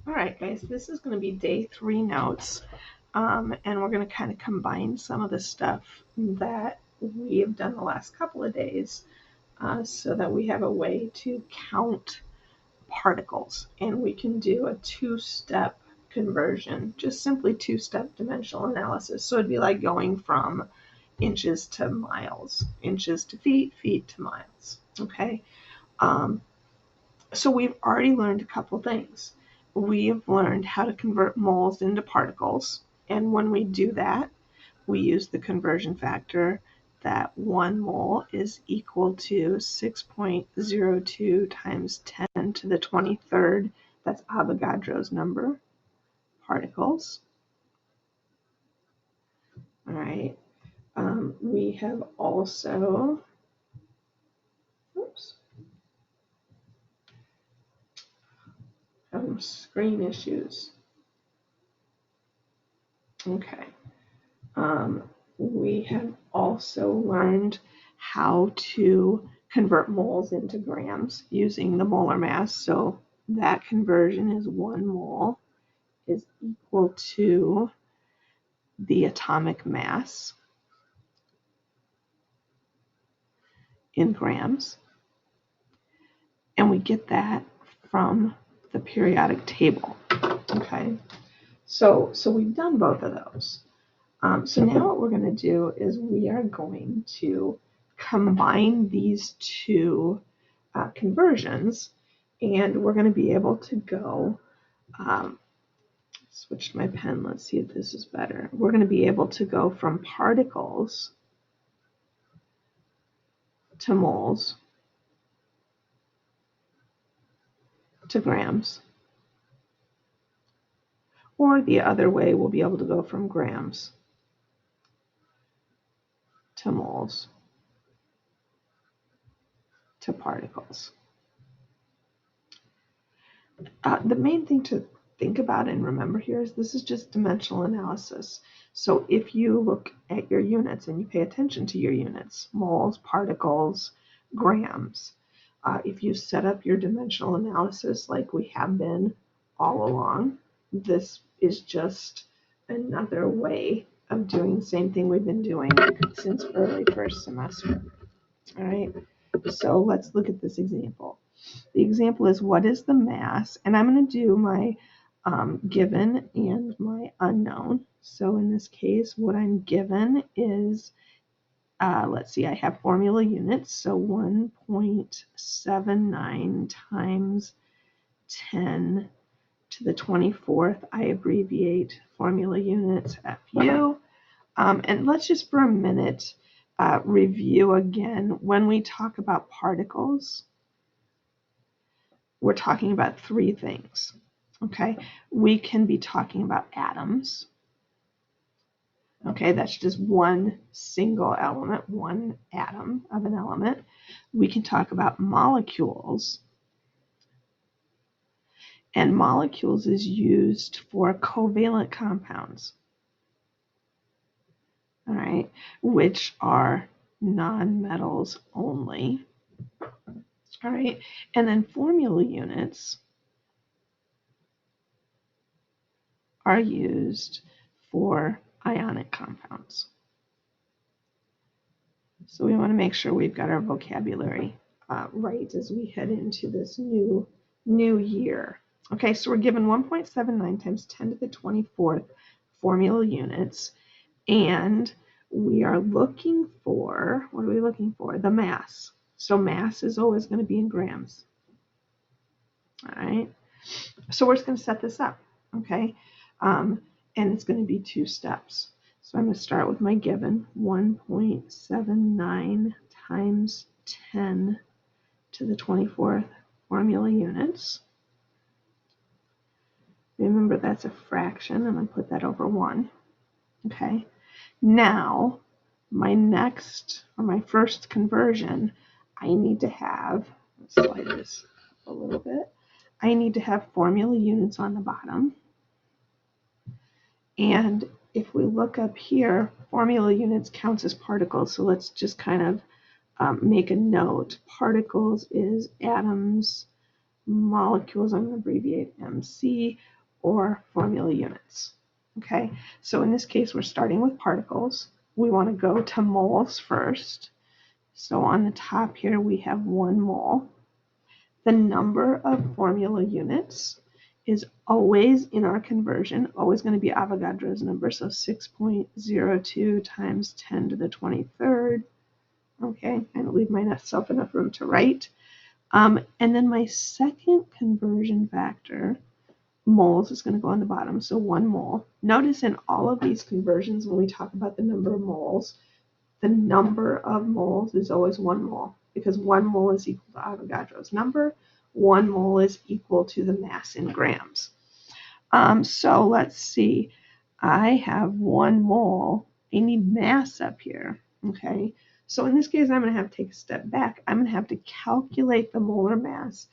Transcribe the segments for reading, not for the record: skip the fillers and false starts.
All right, guys, this is going to be day 3 notes, and we're going to kind of combine some of the stuff that we have done the last couple of days so that we have a way to count particles, and we can do a 2-step conversion, just simply 2-step dimensional analysis. So it'd be like going from inches to miles, inches to feet, feet to miles. Okay. Um, so we've already learned a couple things. We have learned how to convert moles into particles, and when we do that, we use the conversion factor that 1 mole is equal to 6.02 times 10 to the 23rd. That's Avogadro's number, particles. All right. We have also, oops, screen issues. Okay. We have also learned how to convert moles into grams using the molar mass. So that conversion is 1 mole is equal to the atomic mass in grams. And we get that from the periodic table. Okay, so we've done both of those. So now what we're going to do is we are going to combine these two conversions, and we're going to be able to go, switch my pen, let's see if this is better. We're going to be able to go from particles to moles to grams, or the other way, we'll be able to go from grams to moles to particles. The main thing to think about and remember here is this is just dimensional analysis. So if you look at your units and you pay attention to your units, moles, particles, grams, if you set up your dimensional analysis like we have been all along, this is just another way of doing the same thing we've been doing since early first semester. All right, so let's look at this example. The example is, what is the mass? And I'm going to do my given and my unknown. So in this case, what I'm given is, let's see, I have formula units. So 1.79 times 10 to the 24th. I abbreviate formula units FU. And let's just for a minute review again. When we talk about particles, we're talking about 3 things. Okay, we can be talking about atoms. Okay, that's just one single element, one atom of an element. We can talk about molecules. And molecules is used for covalent compounds. All right, which are nonmetals only. All right, and then formula units are used for ionic compounds. So we want to make sure we've got our vocabulary right as we head into this new year. Okay, so we're given 1.79 times 10 to the 24th formula units, and we are looking for, what are we looking for? The mass. So mass is always going to be in grams. All right, so we're just going to set this up, okay? And it's going to be 2 steps. So I'm going to start with my given, 1.79 times 10 to the 24th formula units. Remember, that's a fraction. I'm going to put that over 1. Okay. Now, my next, or my first conversion, I need to have, let's slide this up a little bit. I need to have formula units on the bottom. And if we look up here, formula units counts as particles. So let's just kind of make a note. Particles is atoms molecules, I'm going to abbreviate MC, or formula units. Okay, so in this case, we're starting with particles. We want to go to moles first. So on the top here, we have 1 mole. The number of formula units is always, in our conversion, always going to be Avogadro's number, so 6.02 times 10 to the 23rd. Okay, and leave myself enough room to write. And then my second conversion factor, moles, is going to go on the bottom, so 1 mole. Notice in all of these conversions, when we talk about the number of moles, the number of moles is always 1 mole, because 1 mole is equal to Avogadro's number. 1 mole is equal to the mass in grams. So let's see. I have 1 mole. I need mass up here. Okay. So in this case, I'm going to have to take a step back. I'm going to have to calculate the molar mass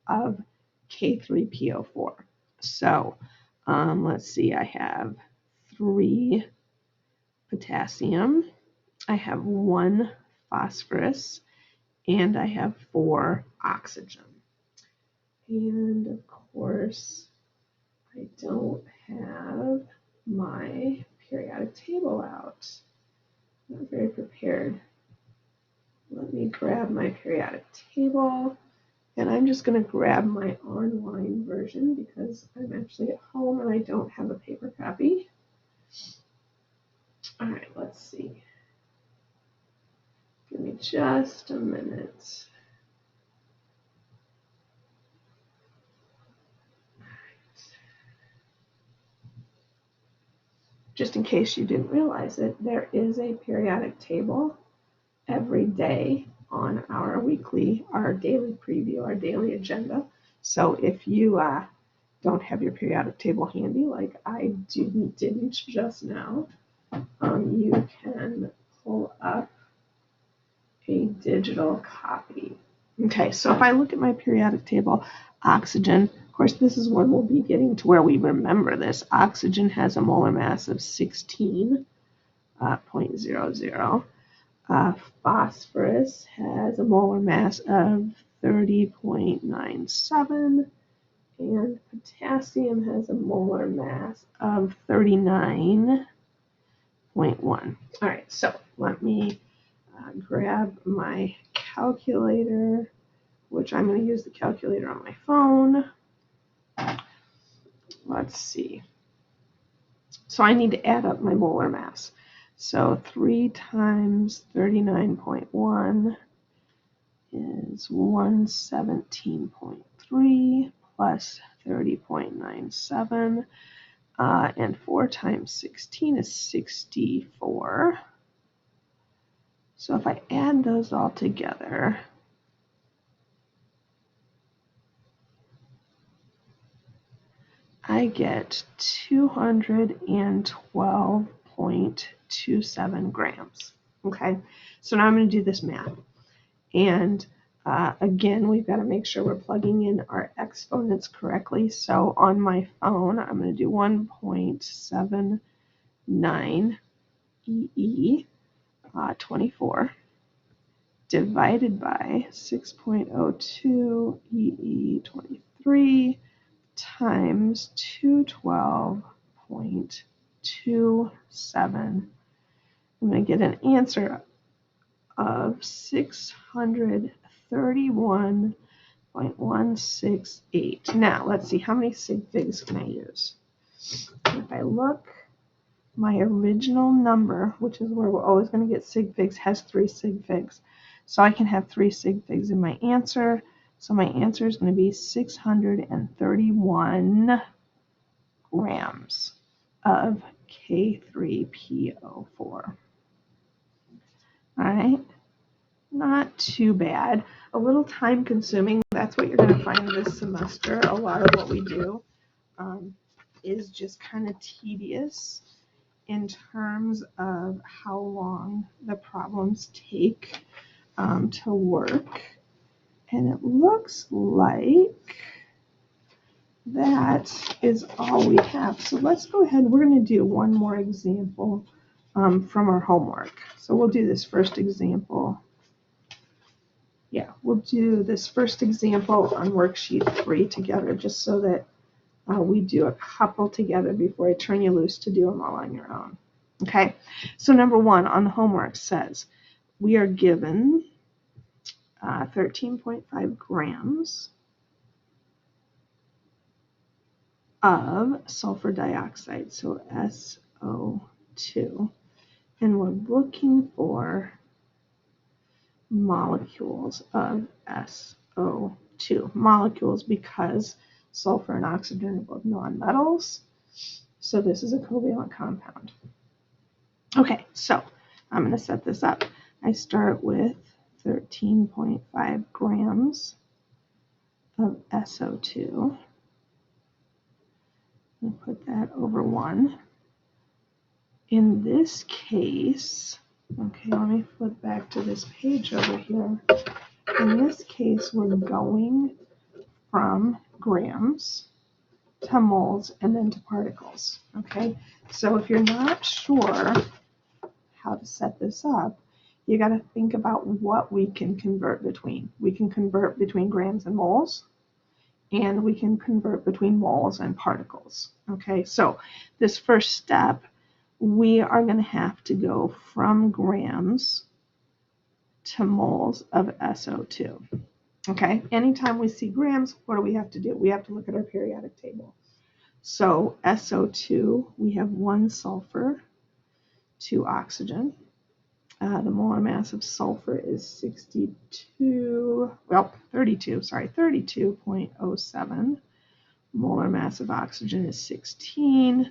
of K3PO4. So let's see. I have 3 potassium. I have 1 phosphorus, and I have 4 oxygen. And of course, I don't have my periodic table out. Not very prepared. Let me grab my periodic table, and I'm just going to grab my online version because I'm actually at home and I don't have a paper copy. All right, let's see. Give me just a minute. Just in case you didn't realize it, there is a periodic table every day on our daily preview, our daily agenda. So if you don't have your periodic table handy, like I didn't just now, you can pull up a digital copy. Okay, so if I look at my periodic table, oxygen, of course, this is when we'll be getting to where we remember this. Oxygen has a molar mass of 16.00. Phosphorus has a molar mass of 30.97, and potassium has a molar mass of 39.1. All right, so let me grab my calculator, which I'm going to use the calculator on my phone. Let's see. So I need to add up my molar mass. So 3 times 39.1 is 117.3 plus 30.97. And 4 times 16 is 64. So if I add those all together, I get 212.27 grams. Okay, so now I'm going to do this math. And again, we've got to make sure we're plugging in our exponents correctly. So on my phone, I'm going to do 1.79 EE 24 divided by 6.02 EE 23 times 212.27. I'm going to get an answer of 631.168. Now, let's see, how many sig figs can I use? If I look, my original number, which is where we're always going to get sig figs, has 3 sig figs. So I can have 3 sig figs in my answer. So my answer is going to be 631 grams of K3PO4. All right, not too bad. A little time consuming. That's what you're going to find this semester. A lot of what we do is just kind of tedious in terms of how long the problems take to work. And it looks like that is all we have. So let's go ahead. We're going to do one more example from our homework. So we'll do this first example yeah, we'll do this first example on worksheet 3 together, just so that we do a couple together before I turn you loose to do them all on your own. Okay, so number 1 on the homework says we are given 13.5 grams of sulfur dioxide, so SO2, and we're looking for molecules of SO2. Molecules because sulfur and oxygen are both nonmetals, so this is a covalent compound. Okay, so I'm going to set this up. I start with 13.5 grams of SO2. I'll put that over 1. In this case, okay, let me flip back to this page over here. In this case, we're going from grams to moles and then to particles. Okay, so if you're not sure how to set this up, you got to think about what we can convert between. We can convert between grams and moles, and we can convert between moles and particles. Okay, so this first step, we are going to have to go from grams to moles of SO2. Okay, anytime we see grams, what do we have to do? We have to look at our periodic table. So SO2, we have 1 sulfur, 2 oxygen. The molar mass of sulfur is 32.07. Molar mass of oxygen is 16.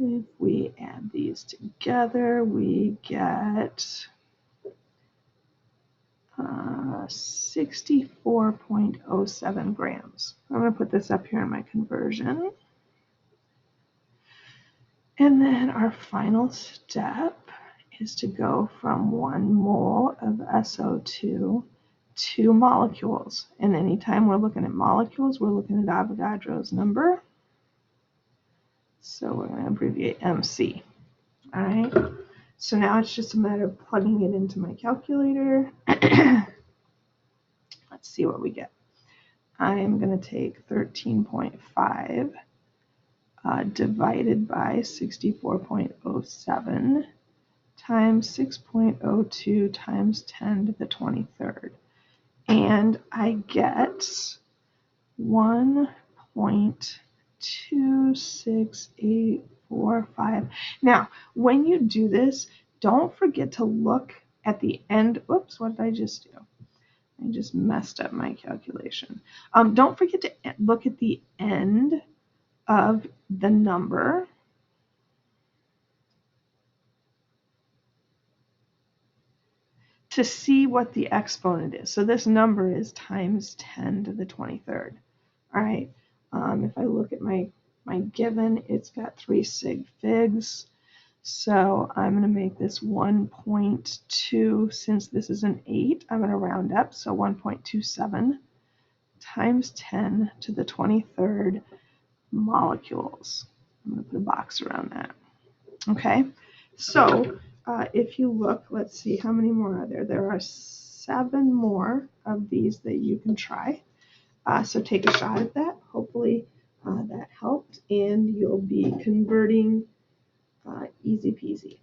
If we add these together, we get 64.07 grams. I'm going to put this up here in my conversion. And then our final step is to go from 1 mole of SO2 to molecules. And anytime we're looking at molecules, we're looking at Avogadro's number. So we're going to abbreviate MC. All right. So now it's just a matter of plugging it into my calculator. Let's see what we get. I'm going to take 13.5 divided by 64.07 times 6.02 times 10 to the 23rd. And I get 1.26845. Now, when you do this, don't forget to look at the end. Oops, what did I just do? I just messed up my calculation. Don't forget to look at the end of the number. To see what the exponent is. So this number is times 10 to the 23rd. All right. If I look at my given, it's got 3 sig figs. So I'm going to make this 1.2. Since this is an 8, I'm going to round up. So 1.27 times 10 to the 23rd molecules. I'm going to put a box around that. Okay. So if you look, let's see, how many more are there? There are 7 more of these that you can try. So take a shot at that. Hopefully that helped, and you'll be converting easy peasy.